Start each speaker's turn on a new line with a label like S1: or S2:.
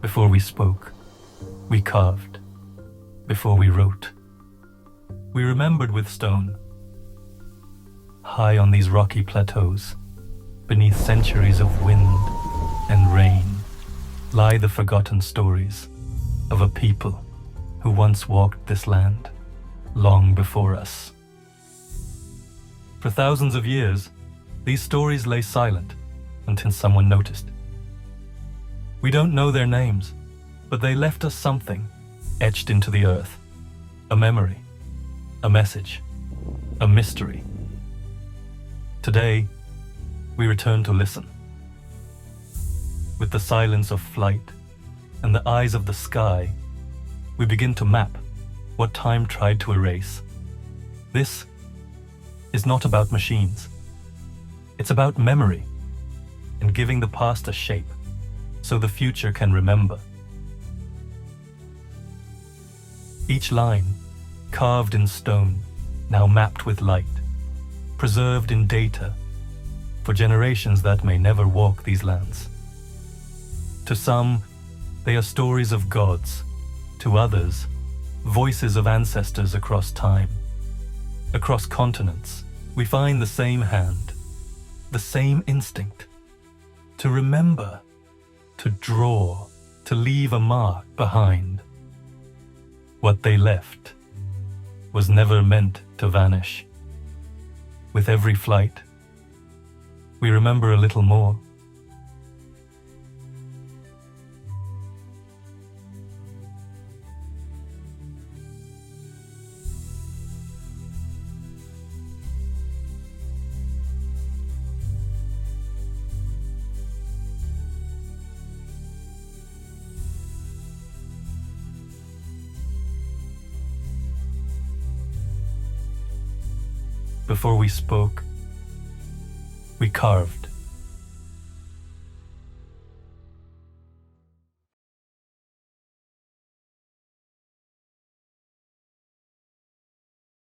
S1: Before we spoke, we carved. Before we wrote, we remembered with stone. High on these rocky plateaus, beneath centuries of wind and rain, lie the forgotten stories of a people who once walked this land long before us. For thousands of years, these stories lay silent until someone noticed. We don't know their names, but they left us something etched into the earth, a memory, a message, a mystery. Today, we return to listen. With the silence of flight and the eyes of the sky, we begin to map what time tried to erase. This is not about machines. It's about memory and giving the past a shape so the future can remember. Each line, carved in stone, now mapped with light, preserved in data for generations that may never walk these lands. To some, they are stories of gods. To others, voices of ancestors across time. Across continents, we find the same hand, the same instinct, to remember, to draw, to leave a mark behind. What they left was never meant to vanish. With every flight, we remember a little more. Before we spoke, we carved.